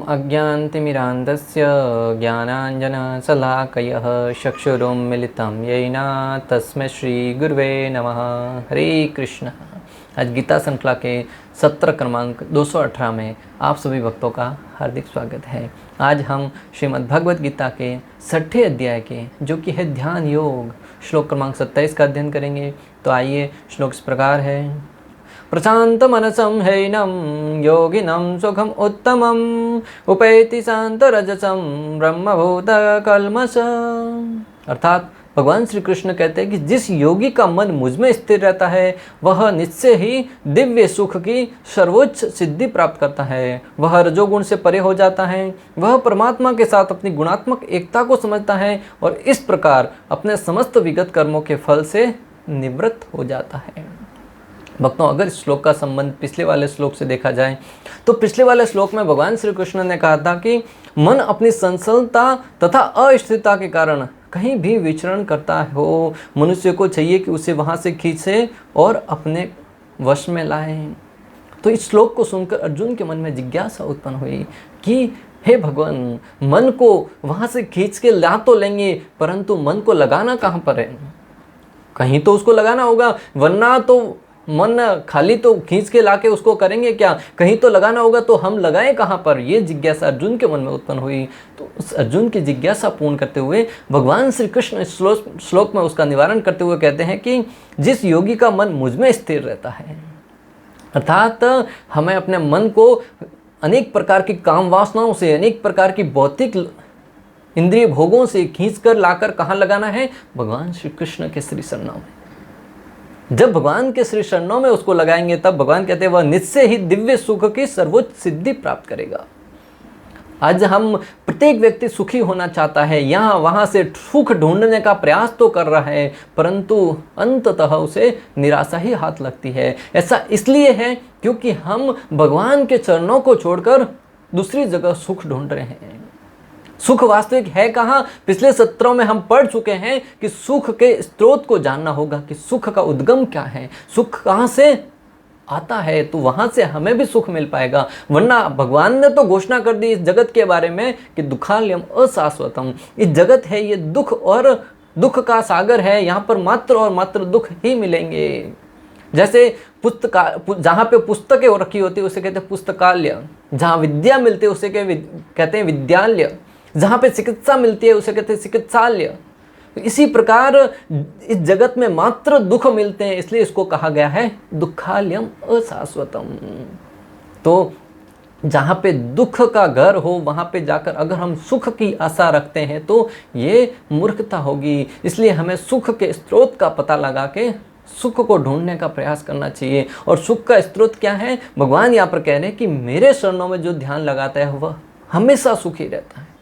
अज्ञानतिमिरान्धस्य ज्ञानाञ्जनशलाकयः चक्षुरुन्मिलितं येन तस्मै श्रीगुरुवे नमः। हरे कृष्ण। आज गीता श्रृंखला के सत्र क्रमांक 218 में आप सभी भक्तों का हार्दिक स्वागत है। आज हम श्रीमद् भगवद गीता के 6ठे अध्याय के जो कि है ध्यान योग श्लोक क्रमांक 27 का अध्ययन करेंगे। तो आइए, श्लोक इस प्रकार है। प्रशांत मनसं हैनं योगिनं सुखम उत्तमं उपैति शांत रजसं ब्रह्मभूत कल्मष। अर्थात भगवान श्री कृष्ण कहते हैं कि जिस योगी का मन मुझ में स्थिर रहता है वह निश्चय ही दिव्य सुख की सर्वोच्च सिद्धि प्राप्त करता है। वह रजोगुण से परे हो जाता है, वह परमात्मा के साथ अपनी गुणात्मक एकता को समझता है और इस प्रकार अपने समस्त विगत कर्मों के फल से निवृत्त हो जाता है। भक्तों, अगर इस श्लोक का संबंध पिछले वाले श्लोक से देखा जाए तो पिछले वाले श्लोक में भगवान श्री कृष्ण ने कहा था कि मन अपनी संचलता तथा अस्थिरता के कारण कहीं भी विचरण करता हो, मनुष्य को चाहिए कि उसे वहाँ से खींचे और अपने वश में लाए। तो इस श्लोक को सुनकर अर्जुन के मन में जिज्ञासा उत्पन्न हुई कि हे भगवान, मन को वहाँ से खींच के ला तो लेंगे, परंतु मन को लगाना कहाँ पर है? कहीं तो उसको लगाना होगा, वरना तो मन खाली तो खींच के लाके उसको करेंगे क्या? कहीं तो लगाना होगा, तो हम लगाएं कहाँ पर? ये जिज्ञासा अर्जुन के मन में उत्पन्न हुई। तो उस अर्जुन की जिज्ञासा पूर्ण करते हुए भगवान श्री कृष्ण इस श्लोक में उसका निवारण करते हुए कहते हैं कि जिस योगी का मन मुझ में स्थिर रहता है, अर्थात हमें अपने मन को अनेक प्रकार की काम वासनाओं से, अनेक प्रकार की भौतिक इंद्रिय भोगों से खींच कर लाकर कहाँ लगाना है? भगवान श्री कृष्ण के श्री चरणों में। जब भगवान के श्री चरणों में उसको लगाएंगे तब भगवान कहते हैं वह निश्चय ही दिव्य सुख की सर्वोच्च सिद्धि प्राप्त करेगा। आज हम प्रत्येक व्यक्ति सुखी होना चाहता है, यहाँ वहाँ से सुख ढूंढने का प्रयास तो कर रहा है, परंतु अंततः उसे निराशा ही हाथ लगती है। ऐसा इसलिए है क्योंकि हम भगवान के चरणों को छोड़कर दूसरी जगह सुख ढूंढ रहे हैं। सुख वास्तविक है कहाँ? पिछले सत्रों में हम पढ़ चुके हैं कि सुख के स्रोत को जानना होगा कि सुख का उद्गम क्या है, सुख कहाँ से आता है, तो वहाँ से हमें भी सुख मिल पाएगा। वरना भगवान ने तो घोषणा कर दी इस जगत के बारे में कि दुखालयम अशाश्वतम। इस जगत है ये दुख और दुख का सागर है, यहाँ पर मात्र और मात्र दुख ही मिलेंगे। जैसे जहाँ पे पुस्तकें रखी होती है उसे कहते हैं पुस्तकालय, जहाँ विद्या मिलती है उसे कहते हैं विद्यालय, जहाँ पे चिकित्सा मिलती है उसे कहते हैं चिकित्सालय। इसी प्रकार इस जगत में मात्र दुख मिलते हैं, इसलिए इसको कहा गया है दुखालयम अशाश्वतम। तो जहाँ पे दुख का घर हो वहाँ पे जाकर अगर हम सुख की आशा रखते हैं तो ये मूर्खता होगी। इसलिए हमें सुख के स्रोत का पता लगा के सुख को ढूंढने का प्रयास करना चाहिए। और सुख का स्रोत क्या है? भगवान यहाँ पर कह रहे हैं कि मेरे चरणों में जो ध्यान लगाता है वह हमेशा सुखी रहता है,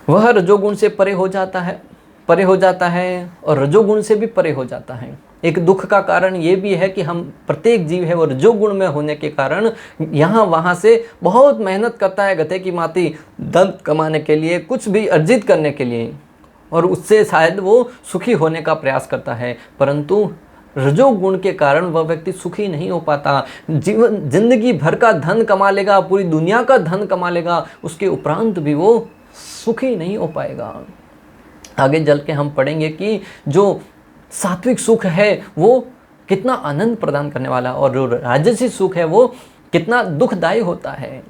वह रजोगुण से परे हो जाता है और रजोगुण से भी परे हो जाता है। एक दुख का कारण ये भी है कि हम प्रत्येक जीव है वो रजोगुण में होने के कारण यहाँ वहाँ से बहुत मेहनत करता है, गधे की माती धन कमाने के लिए, कुछ भी अर्जित करने के लिए, और उससे शायद वो सुखी होने का प्रयास करता है, परंतु रजोगुण के कारण वह व्यक्ति सुखी नहीं हो पाता। जिंदगी भर का धन कमा लेगा, पूरी दुनिया का धन कमा लेगा, उसके उपरांत भी वो सुखी नहीं हो पाएगा। आगे चल के हम पढ़ेंगे कि जो सात्विक सुख है वो कितना आनंद प्रदान करने वाला और जो राजसी सुख है वो कितना दुखदायी होता है।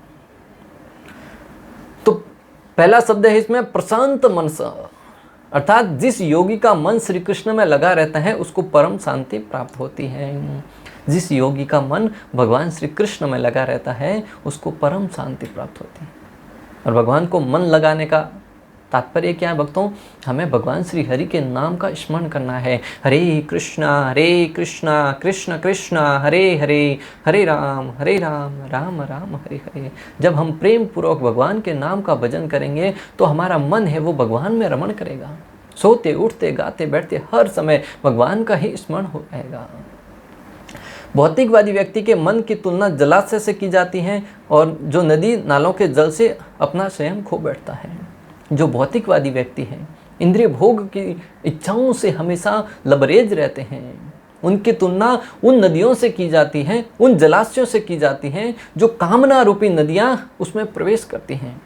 तो पहला शब्द है इसमें प्रशांत मनस, अर्थात जिस योगी का मन श्री कृष्ण में लगा रहता है उसको परम शांति प्राप्त होती है। जिस योगी का मन भगवान श्री कृष्ण में लगा रहता है उसको परम शांति प्राप्त होती है। और भगवान को मन लगाने का तात्पर्य क्या है भक्तों? हमें भगवान श्री हरि के नाम का स्मरण करना है। हरे कृष्णा कृष्ण कृष्ण हरे हरे, हरे राम राम राम हरे हरे। जब हम प्रेम पूर्वक भगवान के नाम का भजन करेंगे तो हमारा मन है वो भगवान में रमण करेगा। सोते उठते गाते बैठते हर समय भगवान का ही स्मरण हो जाएगा। भौतिकवादी व्यक्ति के मन की तुलना जलाशय से की जाती है और जो नदी नालों के जल से अपना स्वयं खो बैठता है। जो भौतिकवादी व्यक्ति है इंद्रिय भोग की इच्छाओं से हमेशा लबरेज रहते हैं, उनकी तुलना उन नदियों से की जाती है, उन जलाशयों से की जाती हैं जो कामना रूपी नदियाँ उसमें प्रवेश करती हैं।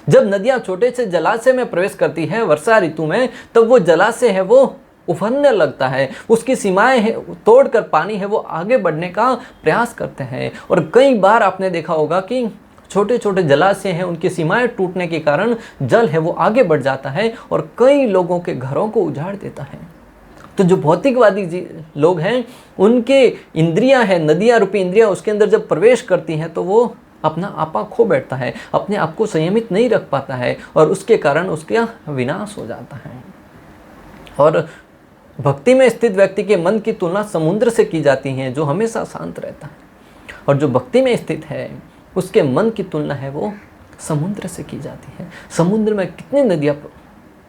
जब नदियाँ छोटे से जलाशय में प्रवेश करती है वर्षा ऋतु में, तब वो जलाशय है वो उफरने लगता है, उसकी सीमाएं है तोड़कर पानी है वो आगे बढ़ने का प्रयास करते हैं। और कई बार आपने देखा होगा कि छोटे छोटे जलाशय हैं, उनकी सीमाएं टूटने के कारण जल है वो आगे बढ़ जाता है और कई लोगों के घरों को उजाड़ देता है। तो जो भौतिकवादी लोग हैं, उनके इंद्रियां हैं, नदियां रूपी इंद्रियां उसके अंदर जब प्रवेश करती हैं तो वो अपना आपा खो बैठता है, अपने आप को संयमित नहीं रख पाता है और उसके कारण उसका विनाश हो जाता है। और भक्ति में स्थित व्यक्ति के मन की तुलना समुद्र से की जाती है जो हमेशा शांत रहता है। और जो भक्ति में स्थित है उसके मन की तुलना है वो समुद्र से की जाती है। समुद्र में कितनी नदियाँ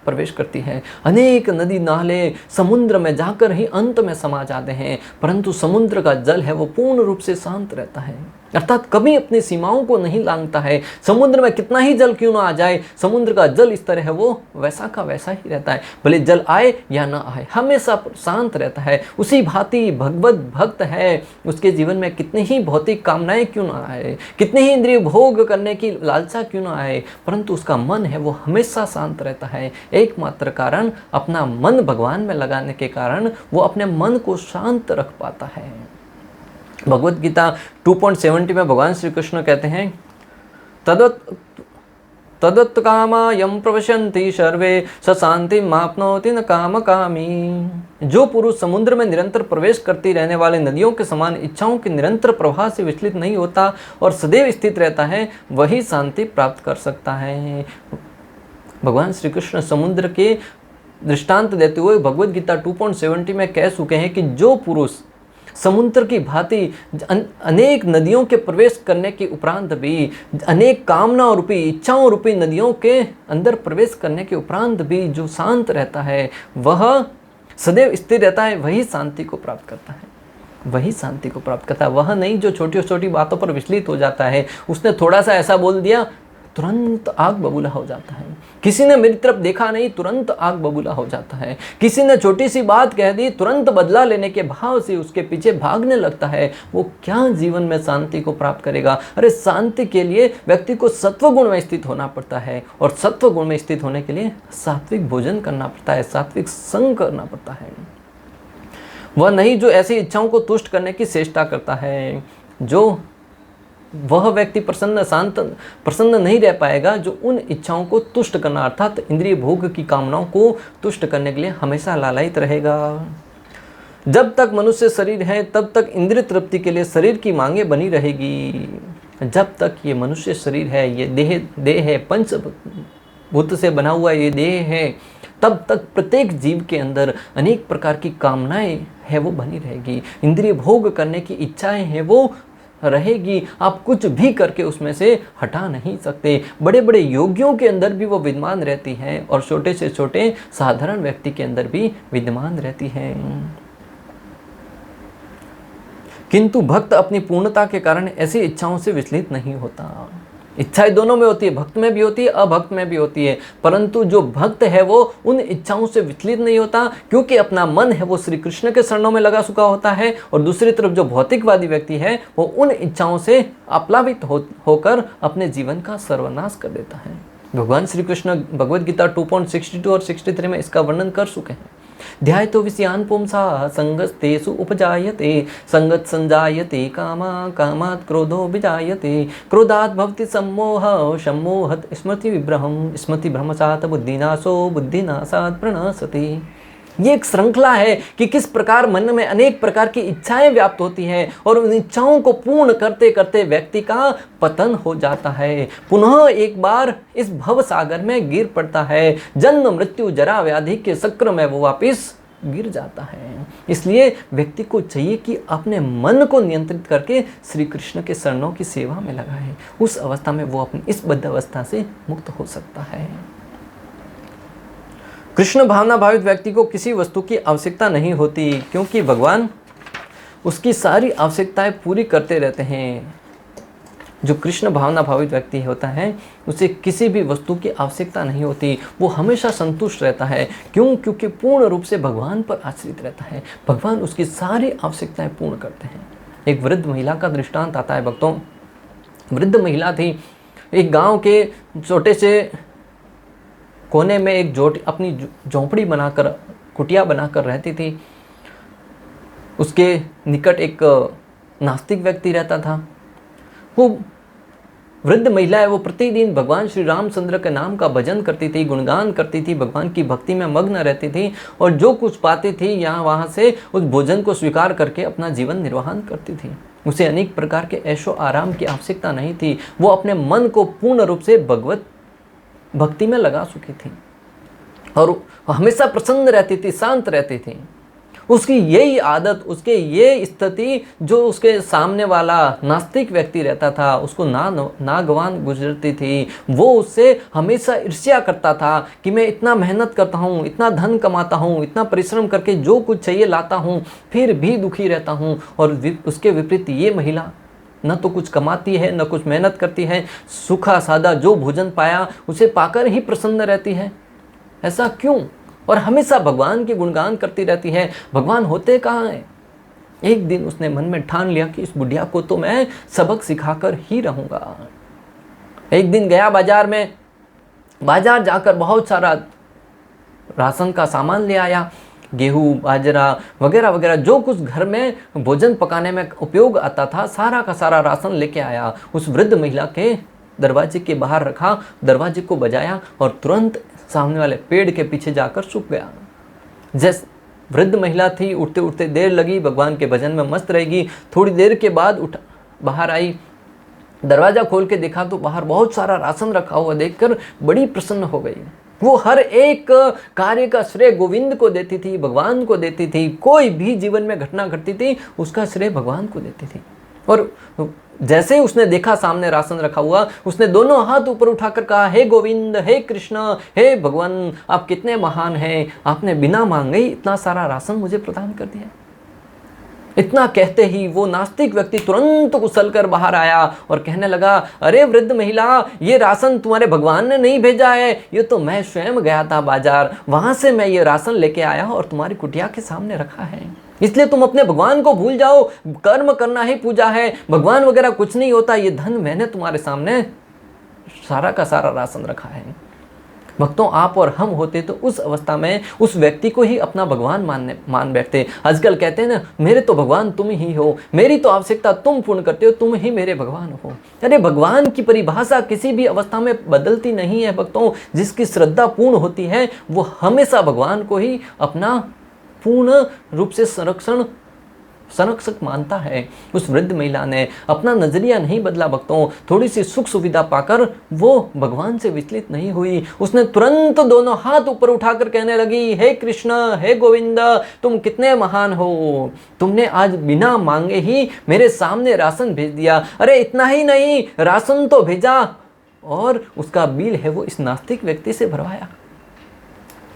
प्रवेश करती हैं, अनेक नदी नाले समुद्र में जाकर ही अंत में समा जाते हैं, परंतु समुद्र का जल है वो पूर्ण रूप से शांत रहता है, अर्थात कभी अपनी सीमाओं को नहीं लांघता है। समुद्र में कितना ही जल क्यों ना आ जाए, समुद्र का जल इस तरह है वो वैसा का वैसा ही रहता है, भले जल आए या ना आए, हमेशा शांत रहता है। उसी भांति भगवत भक्त है, उसके जीवन में कितनी ही भौतिक कामनाएं क्यों ना आए, कितनी ही इंद्रिय भोग करने की लालसा क्यों ना आए, परंतु उसका मन है वो हमेशा शांत रहता है। एकमात्र कारण अपना मन भगवान में लगाने के कारण वो अपने मन को शांत रख पाता है। भगवत गीता 2.70 में भगवान श्री कृष्ण कहते हैं, तदत् कामा यम प्रवशन्ति सर्वे स शांति माप्नोति न काम कामी। जो पुरुष समुद्र में निरंतर प्रवेश करती रहने वाले नदियों के समान इच्छाओं के निरंतर प्रवाह से विचलित नहीं होता और सदैव स्थित रहता है, वही शांति प्राप्त कर सकता है। भगवान श्री कृष्ण समुद्र के दृष्टांत देते हुए भगवत गीता 2.70 में कह चुके हैं कि जो पुरुष समुद्र की भांति अनेक नदियों के प्रवेश करने के उपरांत भी, अनेक कामना रूपी इच्छाओं रूपी नदियों के अंदर प्रवेश करने के उपरांत भी जो शांत रहता है, वह सदैव स्थिर रहता है, वही शांति को प्राप्त करता है, वही शांति को प्राप्त करता है। वह नहीं जो छोटी छोटी बातों पर विचलित हो जाता है। उसने थोड़ा सा ऐसा बोल दिया, तुरंत आग बबूला हो जाता है। किसी ने मेरी तरफ देखा नहीं, तुरंत आग बबूला हो जाता है। किसी ने छोटी सी बात कह दी, तुरंत बदला लेने के भाव से उसके पीछे भागने लगता है। वो क्या जीवन में शांति को प्राप्त करेगा? अरे शांति के लिए व्यक्ति को सत्व गुण में स्थित होना पड़ता है, और सत्व गुण में स्थित होने के लिए सात्विक भोजन करना पड़ता है, सात्विक संग करना पड़ता है। वह नहीं जो ऐसी इच्छाओं को तुष्ट करने की चेष्टा करता है। जो वह व्यक्ति प्रसन्न नहीं रह पाएगा जो उन इच्छाओं को तुष्ट करना अर्थात इंद्रिय भोग की कामनाओं को तुष्ट करने के लिए हमेशा लालायित रहेगा। जब तक मनुष्य शरीर है तब तक इंद्रिय तृप्ति के लिए शरीर की मांगे बनी रहेगी। जब तक ये मनुष्य शरीर है, ये देह है, पंचभूत से बना हुआ ये देह है, तब तक प्रत्येक जीव के अंदर अनेक प्रकार की कामनाएं है वो बनी रहेगी, इंद्रिय भोग करने की इच्छाएं हैं वो रहेगी। आप कुछ भी करके उसमें से हटा नहीं सकते। बड़े बड़े योगियों के अंदर भी वो विद्यमान रहती हैं और छोटे से छोटे साधारण व्यक्ति के अंदर भी विद्यमान रहती हैं। किंतु भक्त अपनी पूर्णता के कारण ऐसी इच्छाओं से विचलित नहीं होता। इच्छाएं दोनों में होती है, भक्त में भी होती है, अभक्त में भी होती है, परंतु जो भक्त है वो उन इच्छाओं से विचलित नहीं होता, क्योंकि अपना मन है वो श्री कृष्ण के शरणों में लगा चुका होता है। और दूसरी तरफ जो भौतिकवादी व्यक्ति है वो उन इच्छाओं से आप्लावित होकर अपने जीवन का सर्वनाश कर देता है। भगवान श्री कृष्ण भगवद गीता 2.62 और 63 में इसका वर्णन कर चुके हैं। ध्यायतो विषयान् पुंसा संगस्तेषु उपजायते, संगत संजायते कामा, कामात् क्रोधो विजायते, क्रोधात् भवति सम्मोहः, सम्मोहात् स्मृति विभ्रमः, स्मृति भ्रमसात् बुद्धिनाशो, बुद्धिनाशात् प्रणश्यति। ये एक श्रृंखला है कि किस प्रकार मन में अनेक प्रकार की इच्छाएं व्याप्त होती हैं और उन इच्छाओं को पूर्ण करते करते व्यक्ति का पतन हो जाता है, पुनः एक बार इस भव सागर में गिर पड़ता है, जन्म मृत्यु जरा व्याधि के चक्र में वो वापिस गिर जाता है। इसलिए व्यक्ति को चाहिए कि अपने मन को नियंत्रित करके श्री कृष्ण के शरणों की सेवा में लगाए। उस अवस्था में वो अपनी इस बद्ध अवस्था से मुक्त हो सकता है। कृष्ण भावना भावित व्यक्ति को किसी वस्तु की आवश्यकता नहीं होती, क्योंकि भगवान उसकी सारी आवश्यकताएं पूरी करते रहते हैं। जो कृष्ण भावना भावित व्यक्ति होता है उसे किसी भी वस्तु की आवश्यकता नहीं होती, वो हमेशा संतुष्ट रहता है। क्यों? क्योंकि पूर्ण रूप से भगवान पर आश्रित रहता है, भगवान उसकी सारी आवश्यकताएं पूर्ण करते हैं। एक वृद्ध महिला का दृष्टांत आता है भक्तों। वृद्ध महिला थी, एक गांव के छोटे से कोने में एक अपनी झोंपड़ी बनाकर, कुटिया बनाकर रहती थी। उसके निकट एक नास्तिक व्यक्ति रहता था। वो वृद्ध महिला है, वो प्रतिदिन भगवान श्री रामचंद्र के नाम का भजन करती थी, गुणगान करती थी, भगवान की भक्ति में मग्न रहती थी और जो कुछ पाती थी यहाँ वहाँ से उस भोजन को स्वीकार करके अपना जीवन निर्वाहन करती थी। उसे अनेक प्रकार के ऐशो आराम की आवश्यकता नहीं थी। वो अपने मन को पूर्ण रूप से भगवत भक्ति में लगा चुकी थी और हमेशा प्रसन्न रहती थी, शांत रहती थी। उसकी यही आदत, उसके ये स्थिति जो उसके सामने वाला नास्तिक व्यक्ति रहता था उसको नागवान गुजरती थी। वो उससे हमेशा ईर्ष्या करता था कि मैं इतना मेहनत करता हूँ, इतना धन कमाता हूँ, इतना परिश्रम करके जो कुछ चाहिए लाता हूँ, फिर भी दुखी रहता हूँ। और उसके विपरीत ये महिला न तो कुछ कमाती है, न कुछ मेहनत करती है, सूखा सादा जो भोजन पाया उसे पाकर ही प्रसन्न रहती है। ऐसा क्यों? और हमेशा भगवान के गुणगान करती रहती है। भगवान होते कहाँ हैं? एक दिन उसने मन में ठान लिया कि इस बुढ़िया को तो मैं सबक सिखाकर ही रहूंगा। एक दिन गया बाजार जाकर बहुत सारा राशन का सामान ले आया, गेहूँ, बाजरा वगैरह वगैरह जो कुछ घर में भोजन पकाने में उपयोग आता था, सारा का सारा राशन लेके आया। उस वृद्ध महिला के दरवाजे के बाहर रखा, दरवाजे को बजाया और तुरंत सामने वाले पेड़ के पीछे जाकर छुप गया। जैसे वृद्ध महिला थी, उठते उठते देर लगी, भगवान के भजन में मस्त रहेगी। थोड़ी देर के बाद बाहर आई, दरवाजा खोल के देखा तो बाहर बहुत सारा राशन रखा हुआ देखकर बड़ी प्रसन्न हो गई। वो हर एक कार्य का श्रेय गोविंद को देती थी, भगवान को देती थी। कोई भी जीवन में घटना घटती थी उसका श्रेय भगवान को देती थी। और जैसे ही उसने देखा सामने राशन रखा हुआ, उसने दोनों हाथ ऊपर उठाकर कहा, हे गोविंद, हे कृष्ण, हे भगवान, आप कितने महान हैं, आपने बिना मांगे ही इतना सारा राशन मुझे प्रदान कर दिया। इतना कहते ही वो नास्तिक व्यक्ति तुरंत उछलकर बाहर आया और कहने लगा, अरे वृद्ध महिला, ये राशन तुम्हारे भगवान ने नहीं भेजा है, ये तो मैं स्वयं गया था बाजार, वहां से मैं ये राशन लेके आया और तुम्हारी कुटिया के सामने रखा है। इसलिए तुम अपने भगवान को भूल जाओ, कर्म करना ही पूजा है, भगवान वगैरह कुछ नहीं होता। ये धन मैंने तुम्हारे सामने सारा का सारा राशन रखा है। भक्तों, आप और हम होते तो उस अवस्था में उस व्यक्ति को ही अपना भगवान मान बैठते। आजकल कहते हैं ना, मेरे तो भगवान तुम ही हो, मेरी तो आवश्यकता तुम पूर्ण करते हो, तुम ही मेरे भगवान हो। अरे भगवान की परिभाषा किसी भी अवस्था में बदलती नहीं है भक्तों। जिसकी श्रद्धा पूर्ण होती है वो हमेशा भगवान को ही अपना पूर्ण रूप से संरक्षक मानता है। उस वृद्ध महिला ने अपना नजरिया नहीं बदला भक्तों। थोड़ी सी सुख सुविधा पाकर वो भगवान से विचलित नहीं हुई। उसने तुरंत दोनों हाथ ऊपर उठाकर कहने लगी, हे कृष्ण, हे गोविंद, तुम कितने महान हो, तुमने आज बिना मांगे ही मेरे सामने राशन भेज दिया। अरे इतना ही नहीं, राशन तो भेजा और उसका बिल है वो इस नास्तिक व्यक्ति से भरवाया।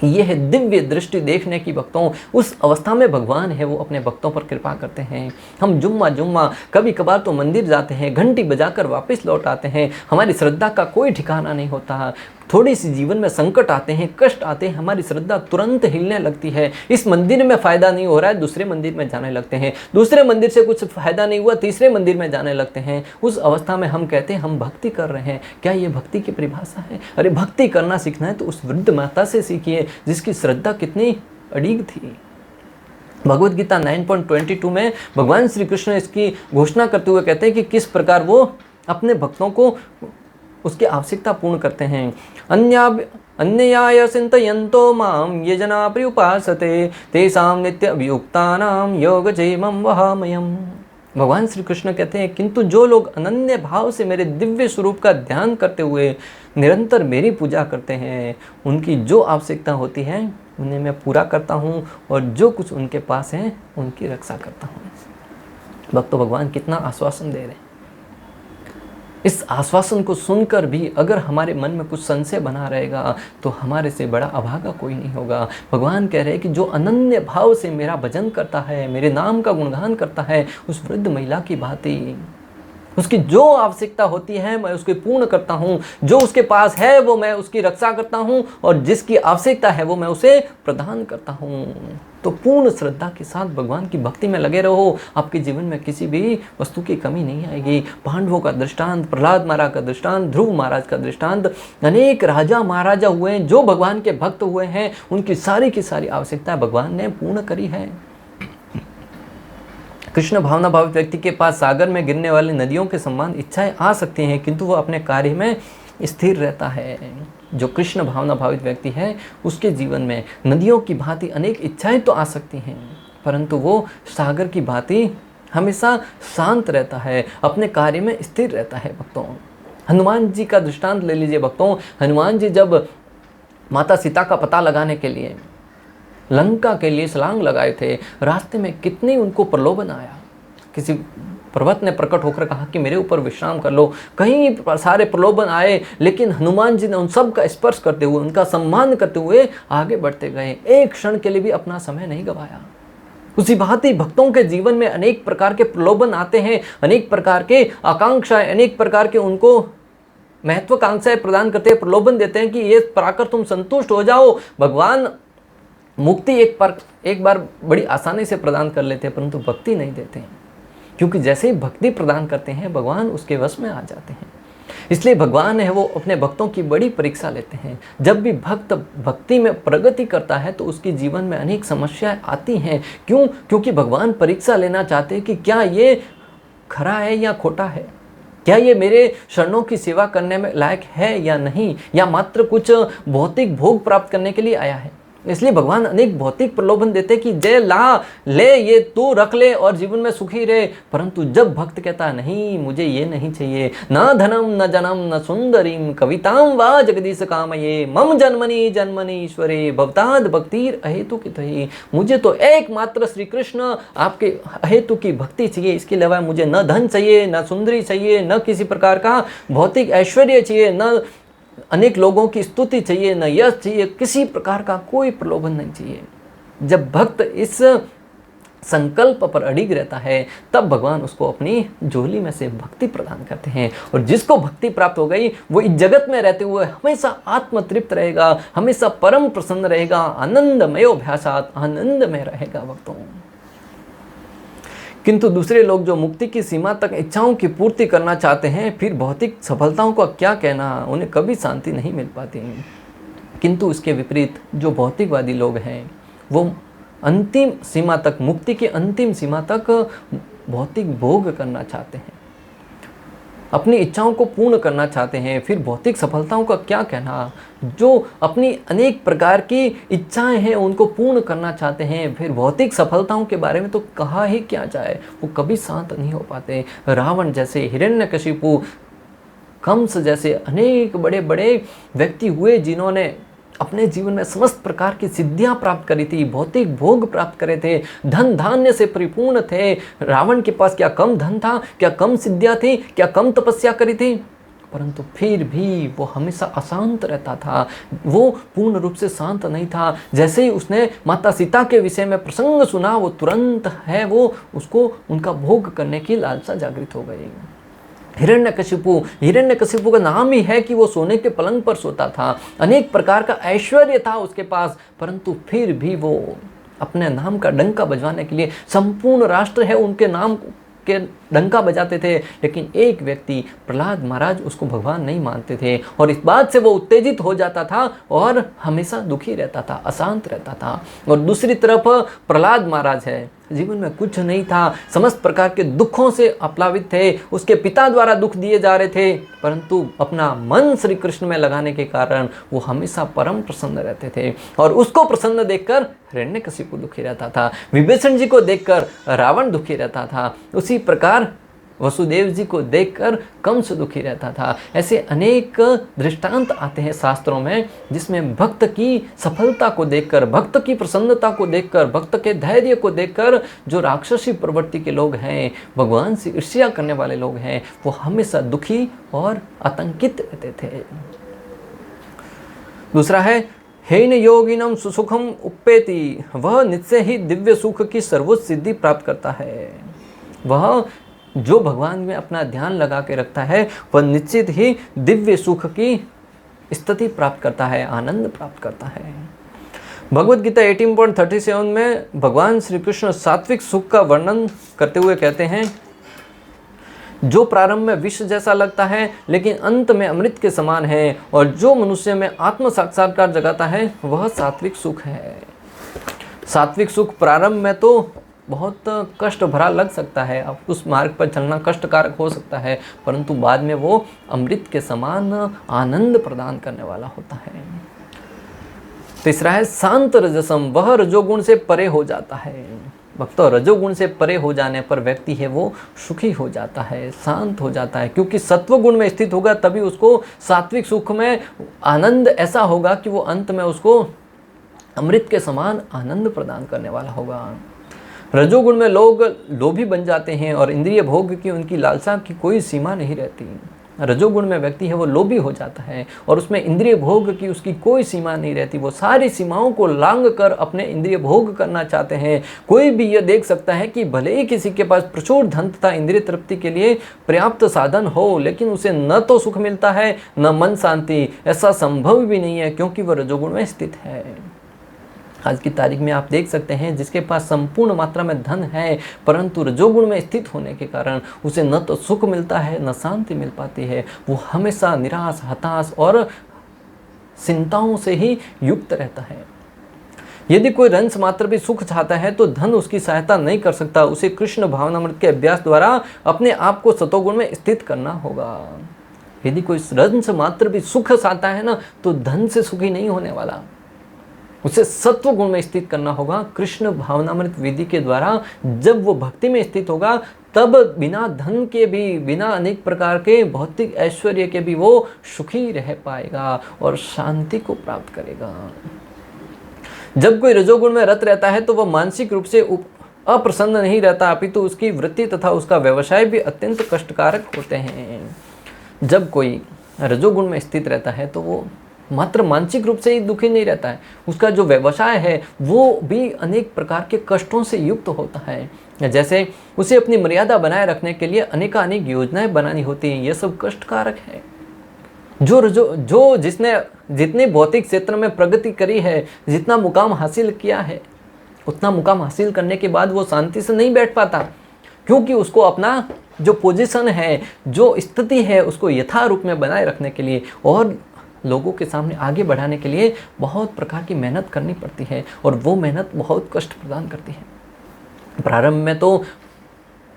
ये है दिव्य दृष्टि देखने की भक्तों। उस अवस्था में भगवान है वो अपने भक्तों पर कृपा करते हैं। हम जुम्मा कभी कभार तो मंदिर जाते हैं, घंटी बजाकर वापस लौट आते हैं, हमारी श्रद्धा का कोई ठिकाना नहीं होता। थोड़ी सी जीवन में संकट आते हैं, कष्ट आते हैं, हमारी श्रद्धा तुरंत हिलने लगती है। इस मंदिर में फ़ायदा नहीं हो रहा है, दूसरे मंदिर में जाने लगते हैं, दूसरे मंदिर से कुछ फ़ायदा नहीं हुआ, तीसरे मंदिर में जाने लगते हैं। उस अवस्था में हम कहते हैं हम भक्ति कर रहे हैं। क्या ये भक्ति की परिभाषा है? अरे भक्ति करना सीखना है तो उस वृद्ध माता से सीखिए जिसकी श्रद्धा कितनी अड़िग थी। भगवद गीता 9.22 में भगवान श्री कृष्ण इसकी घोषणा करते हुए कहते हैं कि किस प्रकार वो अपने भक्तों को उसकी आवश्यकता पूर्ण करते हैं। अन्याय चिन्तयन्तो मां ये जना पर्युपासते तेषां नित्य अभियुक्तानां योगक्षेमं वहाम्यहम्। भगवान श्री कृष्ण कहते हैं, किंतु जो लोग अनन्य भाव से मेरे दिव्य स्वरूप का ध्यान करते हुए निरंतर मेरी पूजा करते हैं, उनकी जो आवश्यकता होती है उन्हें मैं पूरा करता हूँ और जो कुछ उनके पास है उनकी रक्षा करता हूँ। भक्तों, भगवान कितना आश्वासन दे रहे हैं। इस आश्वासन को सुनकर भी अगर हमारे मन में कुछ संशय बना रहेगा तो हमारे से बड़ा अभागा कोई नहीं होगा। भगवान कह रहे हैं कि जो अनन्य भाव से मेरा भजन करता है, मेरे नाम का गुणगान करता है, उस वृद्ध महिला की भांति उसकी जो आवश्यकता होती है मैं उसकी पूर्ण करता हूँ, जो उसके पास है वो मैं उसकी रक्षा करता हूँ, और जिसकी आवश्यकता है वो मैं उसे प्रदान करता हूँ। तो पूर्ण श्रद्धा के साथ भगवान की भक्ति में लगे रहो, आपके जीवन में किसी भी वस्तु की कमी नहीं आएगी। पांडवों का दृष्टांत, प्रहलाद महाराज का दृष्टांत, ध्रुव महाराज का दृष्टांत, अनेक राजा महाराजा हुए हैं जो भगवान के भक्त हुए हैं, उनकी सारी की सारी आवश्यकता भगवान ने पूर्ण करी है। कृष्ण भावना भावित व्यक्ति के पास सागर में गिरने वाली नदियों के समान इच्छाएं आ सकती हैं, किंतु वह अपने कार्य में स्थिर रहता है। जो कृष्ण भावना भावित व्यक्ति है उसके जीवन में नदियों की भांति अनेक इच्छाएं तो आ सकती हैं, परंतु वो सागर की भांति हमेशा शांत रहता है, अपने कार्य में स्थिर रहता है। भक्तों, हनुमान जी का दृष्टांत ले लीजिए। भक्तों, हनुमान जी जब माता सीता का पता लगाने के लिए लंका के लिए छलांग लगाए थे, रास्ते में कितनी उनको प्रलोभन आया। किसी पर्वत ने प्रकट होकर कहा कि मेरे ऊपर विश्राम कर लो, कहीं सारे प्रलोभन आए, लेकिन हनुमान जी ने उन सब का स्पर्श करते हुए, उनका सम्मान करते हुए आगे बढ़ते गए, एक क्षण के लिए भी अपना समय नहीं गवाया। उसी भांति भक्तों के जीवन में अनेक प्रकार के प्रलोभन आते हैं, अनेक प्रकार के आकांक्षाएं, अनेक प्रकार के उनको महत्वाकांक्षाएं प्रदान करते हैं, प्रलोभन देते हैं कि ये पाकर तुम संतुष्ट हो जाओ। भगवान मुक्ति एक बार बड़ी आसानी से प्रदान कर लेते हैं, परंतु भक्ति नहीं देते हैं, क्योंकि जैसे ही भक्ति प्रदान करते हैं भगवान उसके वश में आ जाते हैं। इसलिए भगवान है वो अपने भक्तों की बड़ी परीक्षा लेते हैं। जब भी भक्त भक्ति में प्रगति करता है तो उसके जीवन में अनेक समस्याएं आती हैं। क्यों? क्योंकि भगवान परीक्षा लेना चाहते हैं कि क्या ये खरा है या खोटा है, क्या ये मेरे शरणों की सेवा करने में लायक है या नहीं, या मात्र कुछ भौतिक भोग प्राप्त करने के लिए आया है। इसलिए भगवान अनेक भौतिक प्रलोभन देते कि जय ला ले, ये तू रख ले और जीवन में सुखी रहे। परंतु जब भक्त कहता है नहीं, मुझे ये नहीं चाहिए, न धनम न जनम न सुंदरीम कविताम वा जगदीश कामये मम जन्मनि जन्मनि ईश्वरे भवताद भक्तिर अहेतु की तही, मुझे तो एकमात्र श्री कृष्ण आपके अहेतु की भक्ति चाहिए, इसके अलावा मुझे न धन चाहिए, न सुंदरी चाहिए, न किसी प्रकार का भौतिक ऐश्वर्य चाहिए, न अनेक लोगों की स्तुति चाहिए, न यश चाहिए, किसी प्रकार का कोई प्रलोभन नहीं चाहिए। जब भक्त इस संकल्प पर अड़िग रहता है तब भगवान उसको अपनी झोली में से भक्ति प्रदान करते हैं, और जिसको भक्ति प्राप्त हो गई वो इस जगत में रहते हुए हमेशा आत्मतृप्त रहेगा, हमेशा परम प्रसन्न रहेगा, आनंदमयोभ्यासात् आनंद में रहेगा। भक्तों, किंतु दूसरे लोग जो मुक्ति की सीमा तक इच्छाओं की पूर्ति करना चाहते हैं, फिर भौतिक सफलताओं का क्या कहना, उन्हें कभी शांति नहीं मिल पाती। किंतु इसके विपरीत जो भौतिकवादी लोग हैं वो अंतिम सीमा तक, मुक्ति की अंतिम सीमा तक भौतिक भोग करना चाहते हैं, अपनी इच्छाओं को पूर्ण करना चाहते हैं। फिर भौतिक सफलताओं का क्या कहना, जो अपनी अनेक प्रकार की इच्छाएं हैं उनको पूर्ण करना चाहते हैं, फिर भौतिक सफलताओं के बारे में तो कहा ही क्या जाए, वो कभी शांत नहीं हो पाते। रावण जैसे, हिरण्यकशिपु, कंस जैसे अनेक बड़े बड़े व्यक्ति हुए जिन्होंने अपने जीवन में समस्त प्रकार की सिद्धियां प्राप्त करी थी, भौतिक भोग प्राप्त करे थे, धन धान्य से परिपूर्ण थे। रावण के पास क्या कम धन था, क्या कम सिद्धियां थी, क्या कम तपस्या करी थी, परंतु फिर भी वो हमेशा अशांत रहता था, वो पूर्ण रूप से शांत नहीं था। जैसे ही उसने माता सीता के विषय में प्रसंग सुना, वो तुरंत है वो उसको उनका भोग करने की लालसा जागृत हो गई। हिरण्यकशिपु का नाम ही है कि वो सोने के पलंग पर सोता था, अनेक प्रकार का ऐश्वर्य था उसके पास, परंतु फिर भी वो अपने नाम का डंका बजवाने के लिए, संपूर्ण राष्ट्र है उनके नाम के डंका बजाते थे, लेकिन एक व्यक्ति प्रहलाद महाराज उसको भगवान नहीं मानते थे, और इस बात से वो उत्तेजित हो जाता था और हमेशा दुखी रहता था, अशांत रहता था। और दूसरी तरफ प्रहलाद महाराज है, जीवन में कुछ नहीं था, समस्त प्रकार के दुखों से अप्लावित थे, उसके पिता द्वारा दुख दिए जा रहे थे, परंतु अपना मन श्री कृष्ण में लगाने के कारण वो हमेशा परम प्रसन्न रहते थे। और उसको प्रसन्न देखकर हिरण्यकशिपु दुखी रहता था, विभीषण जी को देखकर रावण दुखी रहता था, उसी प्रकार वसुदेव जी को देखकर कंस दुखी रहता था। ऐसे अनेक दृष्टांत आते हैं शास्त्रों में, जिसमें भक्त की सफलता को देखकर, भक्त की प्रसन्नता को देखकर, भक्त के धैर्य को देखकर जो राक्षसी प्रवृत्ति के लोग हैं, भगवान से ईर्ष्या करने वाले लोग हैं, वो हमेशा दुखी और आतंकित रहते थे। दूसरा है हेन योगिनम सुसुखम उपेति, वह निश्चय ही दिव्य सुख की सर्वोच्च सिद्धि प्राप्त करता है। वह जो भगवान में अपना ध्यान लगा के रखता है वह निश्चित ही दिव्य सुख की स्थिति प्राप्त करता है, आनंद प्राप्त करता है। भगवद गीता 18.37 में भगवान श्री कृष्ण सात्विक सुख का वर्णन करते हुए कहते हैं, जो प्रारंभ में विष जैसा लगता है लेकिन अंत में अमृत के समान है, और जो मनुष्य में आत्म साक्षात्कार जगाता है वह सात्विक सुख है। सात्विक सुख प्रारंभ में तो बहुत कष्ट भरा लग सकता है, अब उस मार्ग पर चलना कष्टकारक हो सकता है, परंतु बाद में वो अमृत के समान आनंद प्रदान करने वाला होता है। तीसरा है शांत रजसम, वह रजोगुण से परे हो जाता है। भक्तों, रजोगुण से परे हो जाने पर व्यक्ति है वो सुखी हो जाता है, शांत हो जाता है, क्योंकि सत्व गुण में स्थित होगा तभी उसको सात्विक सुख में आनंद ऐसा होगा कि वो अंत में उसको अमृत के समान आनंद प्रदान करने वाला होगा। रजोगुण में लोग लोभी बन जाते हैं और इंद्रिय भोग की उनकी लालसा की कोई सीमा नहीं रहती। रजोगुण में व्यक्ति है वो लोभी हो जाता है और उसमें इंद्रिय भोग की उसकी कोई सीमा नहीं रहती, वो सारी सीमाओं को लांघ कर अपने इंद्रिय भोग करना चाहते हैं। कोई भी यह देख सकता है कि भले ही किसी के पास प्रचुर धन तथा इंद्रिय तृप्ति के लिए पर्याप्त साधन हो, लेकिन उसे न तो सुख मिलता है न मन शांति। ऐसा संभव भी नहीं है, क्योंकि वह रजोगुण में स्थित है। आज की तारीख में आप देख सकते हैं, जिसके पास संपूर्ण मात्रा में धन है परंतु रजोगुण में स्थित होने के कारण उसे न तो सुख मिलता है न शांति मिल पाती है। वो हमेशा निराश, हताश और चिंताओं से ही युक्त रहता है। यदि कोई रंच मात्र भी सुख चाहता है तो धन उसकी सहायता नहीं कर सकता। उसे कृष्ण भावनामृत के अभ्यास द्वारा अपने आप को सतोगुण में स्थित करना होगा। यदि कोई रंच मात्र भी सुख चाहता है ना, तो धन से सुखी नहीं होने वाला, उसे सत्व गुण में स्थित करना होगा। कृष्ण भावनामृत विधि के द्वारा जब वो भक्ति में स्थित होगा, तब बिना धन के भी, बिना अनेक प्रकार के भौतिक ऐश्वर्य के भी वो सुखी रह पाएगा और शांति को प्राप्त करेगा। जब कोई रजोगुण में रत रहता है तो वह मानसिक रूप से अप्रसन्न नहीं रहता, अपितु उसकी वृत्ति तथा उसका व्यवसाय भी अत्यंत कष्टकारक होते हैं। जब कोई रजोगुण में स्थित रहता है तो वो मात्र मानसिक रूप से ही दुखी नहीं रहता है, उसका जो व्यवसाय है वो भी अनेक प्रकार के कष्टों से युक्त होता है। जैसे उसे अपनी मर्यादा बनाए रखने के लिए अनेक योजनाएं बनानी होती हैं, ये सब कष्टकारक है। जो जिसने जितने भौतिक क्षेत्र में प्रगति करी है, जितना मुकाम हासिल किया है, उतना मुकाम हासिल करने के बाद वो शांति से नहीं बैठ पाता, क्योंकि उसको अपना जो पोजीशन है, जो स्थिति है, उसको यथा रूप में बनाए रखने के लिए और लोगों के सामने आगे बढ़ाने के लिए बहुत प्रकार की मेहनत करनी पड़ती है, और वो मेहनत बहुत कष्ट प्रदान करती है। प्रारंभ में तो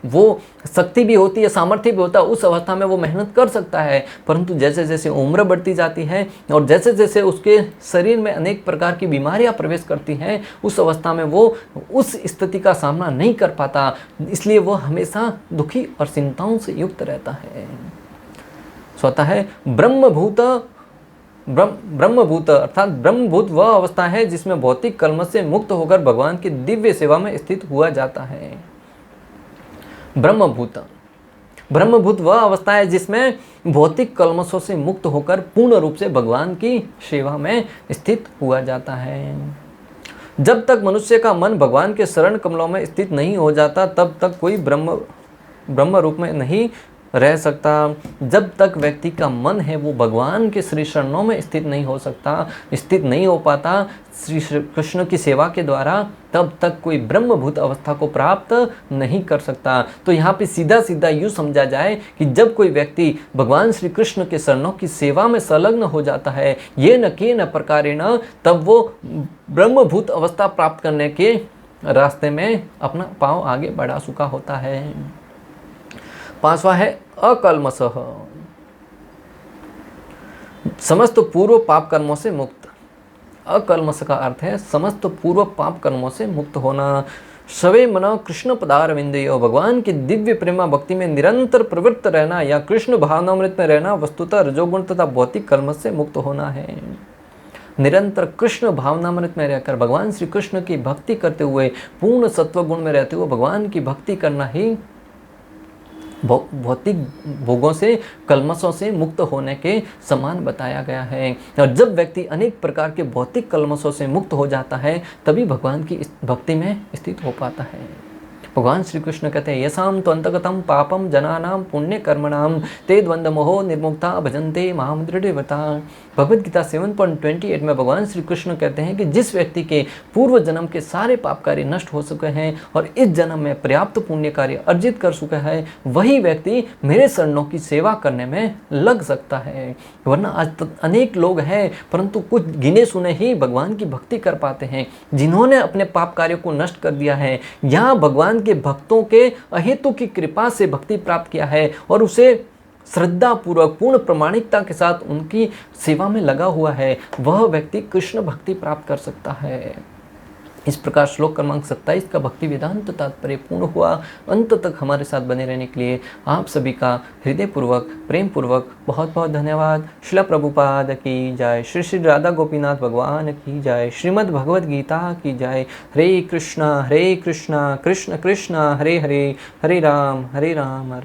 वो शक्ति भी होती है, सामर्थ्य भी होता है, उस अवस्था में वो मेहनत कर सकता है, परंतु जैसे जैसे उम्र बढ़ती जाती है और जैसे जैसे उसके शरीर में अनेक प्रकार की बीमारियां प्रवेश करती हैं, उस अवस्था में वो उस स्थिति का सामना नहीं कर पाता, इसलिए वो हमेशा दुखी और चिंताओं से युक्त रहता है। स्वतः ब्रह्मभूत अर्थात ब्रह्मभूत वह अवस्था है जिसमें भौतिक कलमश से मुक्त होकर भगवान की दिव्य सेवा में स्थित हुआ जाता है। ब्रह्मभूत वह अवस्था है जिसमें भौतिक कलमशों से मुक्त होकर पूर्ण रूप से भगवान की सेवा में स्थित हुआ जाता है। जब तक मनुष्य का मन भगवान के शरण कमलों में स्थित नहीं हो जाता, तब तक कोई ब्रह्म रूप में नहीं रह सकता। जब तक व्यक्ति का मन है वो भगवान के श्री चरणों में स्थित नहीं हो पाता श्री कृष्ण की सेवा के द्वारा, तब तक कोई ब्रह्मभूत अवस्था को प्राप्त नहीं कर सकता। तो यहाँ पे सीधा सीधा यूँ समझा जाए कि जब कोई व्यक्ति भगवान श्री कृष्ण के चरणों की सेवा में संलग्न हो जाता है, ये न के न प्रकारेण, तब वो ब्रह्मभूत अवस्था प्राप्त करने के रास्ते में अपना पाँव आगे बढ़ा चुका होता है। पांचवा है अकल्मषः, समस्त पूर्व पाप कर्मों से मुक्त। अकल्मष का अर्थ है समस्त पूर्व पाप कर्मों से मुक्त होना। सवे मनो कृष्ण पदारविंदयो, भगवान की दिव्य प्रेमा भक्ति में निरंतर प्रवृत्त रहना या कृष्ण भावनामृत में रहना वस्तुतः रजोगुण तथा भौतिक कल्मष से मुक्त होना है। निरंतर कृष्ण भावनामृत में रहकर भगवान श्री कृष्ण की भक्ति करते हुए पूर्ण सत्वगुण में रहते हुए भगवान की भक्ति करना ही भौतिक भोगों से, कल्मशों से मुक्त होने के समान बताया गया है। और जब व्यक्ति अनेक प्रकार के भौतिक कल्मशों से मुक्त हो जाता है, तभी भगवान की भक्ति में स्थित हो पाता है। भगवान श्री कृष्ण कहते हैं यसाम तो अंतगतम पापम जनानाम पुण्य कर्मणाम ते द्वंद्व मोहो निर्मुक्ता भजन्ते माम दृढ़व्रता। भगवद गीता 7.28 में भगवान श्री कृष्ण कहते हैं कि जिस व्यक्ति के पूर्व जन्म के सारे पाप कार्य नष्ट हो चुके हैं और इस जन्म में पर्याप्त पुण्य कार्य अर्जित कर चुका है, वही व्यक्ति मेरे शरणों की सेवा करने में लग सकता है। वरना आज अनेक लोग हैं, परंतु कुछ गिने सुने ही भगवान की भक्ति कर पाते हैं, जिन्होंने अपने पाप कार्यों को नष्ट कर दिया है या भगवान के भक्तों के अहेतु की कृपा से भक्ति प्राप्त किया है और उसे श्रद्धा पूर्वक पूर्ण प्रामाणिकता के साथ उनकी सेवा में लगा हुआ है, वह व्यक्ति कृष्ण भक्ति प्राप्त कर सकता है। इस प्रकार श्लोक क्रमांक 27 का भक्ति वेदांत तात्पर्य पूर्ण हुआ। अंत तक हमारे साथ बने रहने के लिए आप सभी का हृदयपूर्वक प्रेम पूर्वक बहुत बहुत धन्यवाद। श्रील प्रभुपाद की जय, श्री श्री राधा गोपीनाथ भगवान की जय, श्रीमद् भगवद गीता की जय। हरे कृष्णा कृष्ण कृष्ण हरे हरे, हरे राम